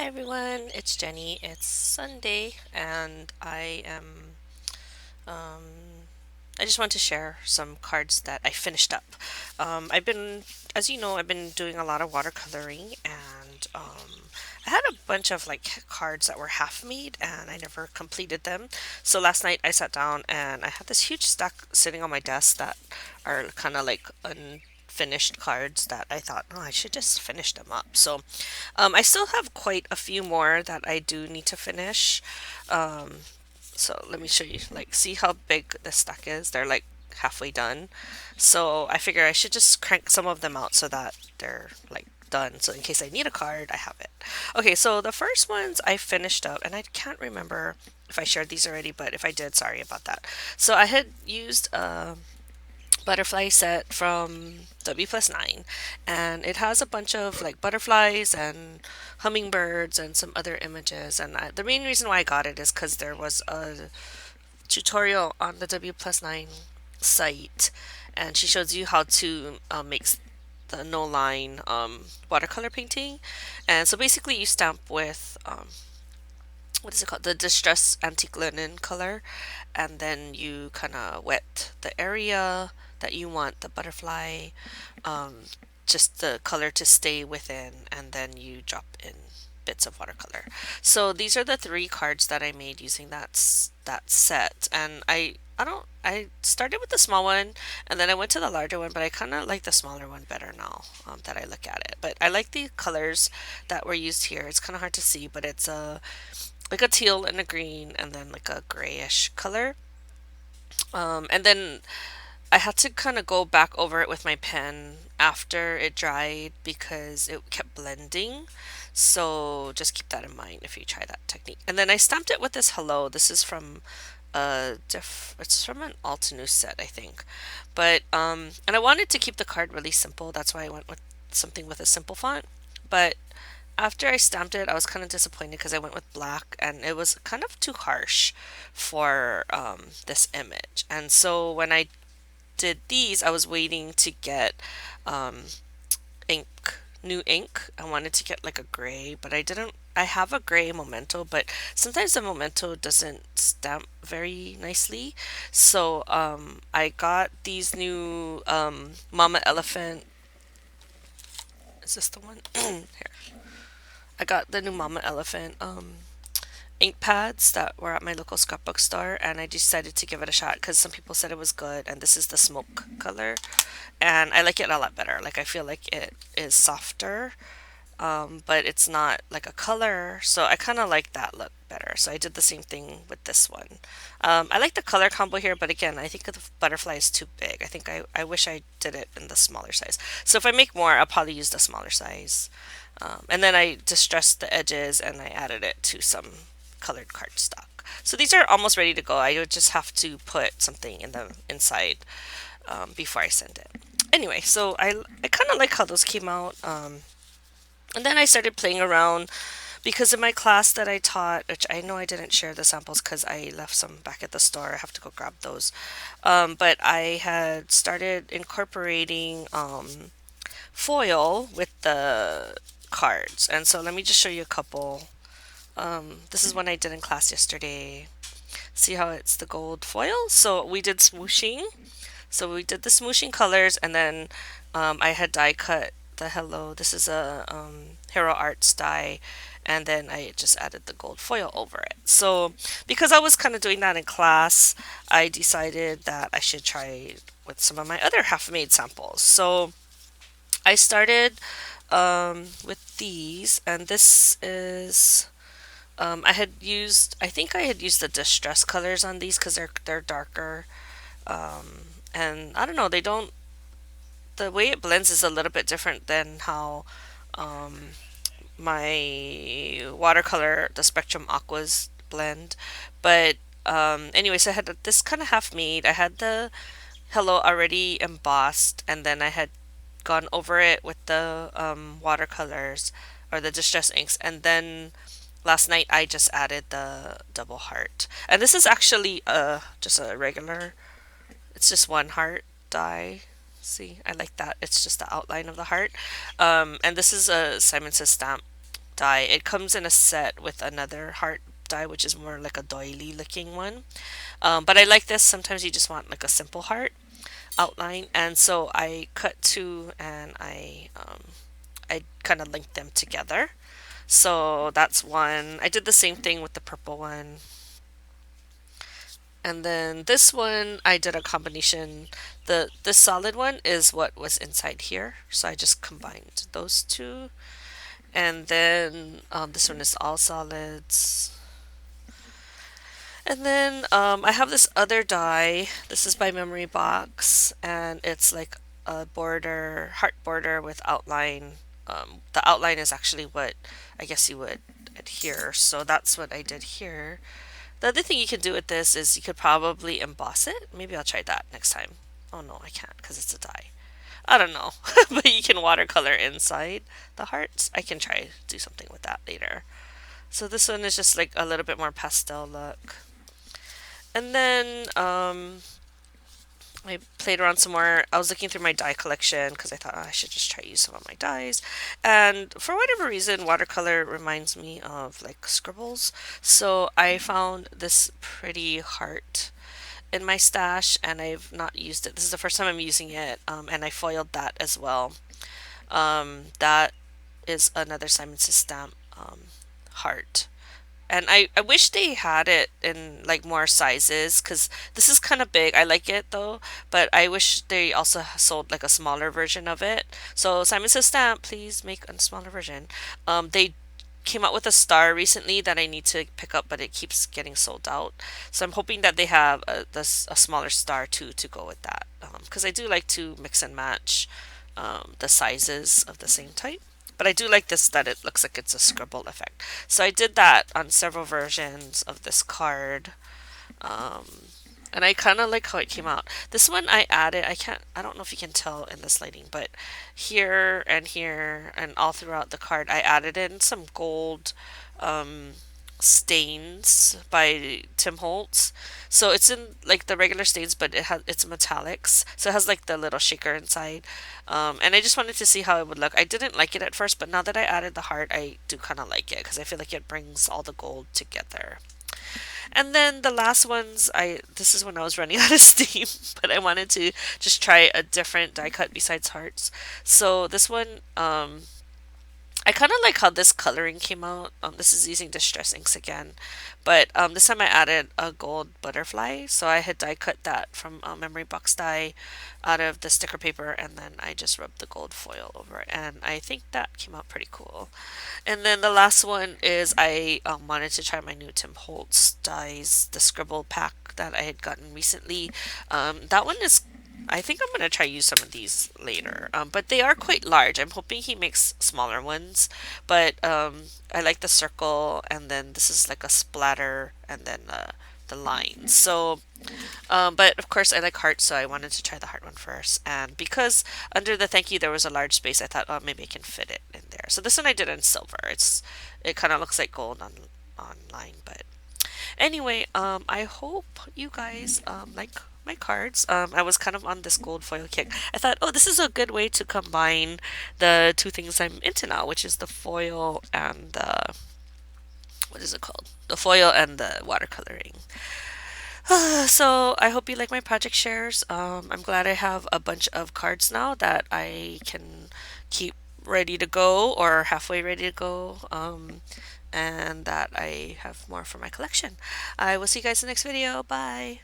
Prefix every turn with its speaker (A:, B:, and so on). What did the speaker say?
A: Hi everyone, it's Jenny. It's Sunday and um I just want to share some cards that I finished up. I've been, as you know, I've been doing a lot of watercoloring and I had a bunch of like cards that were half made and I never completed them. So last night I sat down and I had this huge stack sitting on my desk that are kind of like unfinished cards that I thought, oh, I should just finish them up. So I still have quite a few more that I do need to finish. Um, so let me show you, like, see how big the stack is? They're like halfway done. So I figure I should just crank some of them out so that they're like done. So in case I need a card, I have it. Okay, so the first ones I finished up, and I can't remember if I shared these already, but if I did, sorry about that. So I had used butterfly set from W plus 9, and it has a bunch of like butterflies and hummingbirds and some other images. And the main reason why I got it is because there was a tutorial on the W plus 9 site, and she shows you how to make the no line watercolor painting. And so basically, you stamp with what is it called? The distress antique linen color, and then you kind of wet the area that you want the butterfly, um, just the color to stay within, and then you drop in bits of watercolor. So these are the three cards that I made using that set, and I started with the small one, and then I went to the larger one, but I kind of like the smaller one better now that I look at it. But I like the colors that were used here. It's kind of hard to see, but it's a like a teal and a green and then like a grayish color. And then I had to kind of go back over it with my pen after it dried because it kept blending. So just keep that in mind if you try that technique. And then I stamped it with this hello. This is from it's from an Altenews set, I think. But and I wanted to keep the card really simple. That's why I went with something with a simple font. But after I stamped it, I was kind of disappointed because I went with black and it was kind of too harsh for this image. And so when I did these, I was waiting to get um, ink, new ink. I wanted to get like a gray, but I didn't. I have a gray memento, but sometimes the memento doesn't stamp very nicely. So I got these new Mama Elephant. Is this the one? Here. I got the new Mama Elephant ink pads that were at my local scrapbook store, and I decided to give it a shot because some people said it was good. And this is the smoke color, and I like it a lot better. Like I feel like it is softer, but it's not like a color, so I kind of like that look better. So I did the same thing with this one. I like the color combo here, but again, I think the butterfly is too big. I think I wish I did it in the smaller size. So if I make more, I'll probably use the smaller size. And then I distressed the edges and I added it to some colored cardstock. So these are almost ready to go. I would just have to put something in the inside before I send it. Anyway, so I kind of like how those came out. And then I started playing around because in my class that I taught, which I know I didn't share the samples because I left some back at the store. I have to go grab those. But I had started incorporating foil with the cards. And so let me just show you a couple. This is one I did in class yesterday. See how it's the gold foil? So we did smooshing. So we did the smooshing colors, and then I had die cut the hello. This is a Hero Arts die, and then I just added the gold foil over it. So because I was kind of doing that in class, I decided that I should try with some of my other half-made samples. So I started with these, and this is I think I had used the distress colors on these because they're darker. And I don't know, they don't. The way it blends is a little bit different than how um, my watercolor, the Spectrum Aquas blend. But anyways, I had this kind of half made. I had the hello already embossed, and then I had gone over it with the watercolors or the distress inks, and then last night I just added the double heart. And this is actually just a regular, it's just one heart die. See, I like that. It's just the outline of the heart. And this is a Simon Says stamp die. It comes in a set with another heart die, which is more like a doily looking one. But I like this. Sometimes you just want like a simple heart outline, and so I cut two and I kind of linked them together. So that's one. I did the same thing with the purple one. And then this one, I did a combination. The solid one is what was inside here, so I just combined those two. And then this one is all solids. And then I have this other die. This is by Memory Box, and it's like a border, heart border with outline. The outline is actually what I guess you would adhere. So that's what I did here. The other thing you can do with this is you could probably emboss it. Maybe I'll try that next time. Oh no, I can't because it's a die. I don't know. But you can watercolor inside the hearts. I can try to do something with that later. So this one is just like a little bit more pastel look. And then I played around some more. I was looking through my die collection because I thought, oh, I should just try to use some of my dies. And for whatever reason, watercolor reminds me of like scribbles. So I found this pretty heart in my stash and I've not used it. This is the first time I'm using it, and I foiled that as well. That is another Simon Says stamp heart. And I wish they had it in like more sizes because this is kind of big. I like it though, but I wish they also sold like a smaller version of it. So Simon Says Stamp, please make a smaller version. They came out with a star recently that I need to pick up, but it keeps getting sold out. So I'm hoping that they have a smaller star too to go with that because I do like to mix and match the sizes of the same type. But I do like this that it looks like it's a scribble effect. So I did that on several versions of this card. Um, and I kind of like how it came out. This one I added, I don't know if you can tell in this lighting, but here and all throughout the card, I added in some gold um, stains by Tim Holtz. So it's in like the regular stains, but it's metallics. So it has like the little shaker inside. And I just wanted to see how it would look. I didn't like it at first, but now that I added the heart, I do kind of like it because I feel like it brings all the gold together. And then the last ones, I this is when I was running out of steam, but I wanted to just try a different die cut besides hearts. So this one, I kind of like how this coloring came out. This is using Distress inks again, but this time I added a gold butterfly. So I had die cut that from Memory Box die out of the sticker paper, and then I just rubbed the gold foil over it, and I think that came out pretty cool. And then the last one is I wanted to try my new Tim Holtz dies, the scribble pack that I had gotten recently. That one is I think I'm going to try use some of these later. But they are quite large. I'm hoping he makes smaller ones. But I like the circle, and then this is like a splatter, and then the lines. So, but of course I like heart, so I wanted to try the heart one first. And because under the thank you there was a large space, I thought, oh, maybe I can fit it in there. So this one I did in silver. It kind of looks like gold online, but anyway, I hope you guys like my cards. I was kind of on this gold foil kick. I thought, oh, this is a good way to combine the two things I'm into now, which is the foil and the what is it called? The foil and the watercoloring. So I hope you like my project shares. I'm glad I have a bunch of cards now that I can keep ready to go or halfway ready to go. And that I have more for my collection. I will see you guys in the next video. Bye.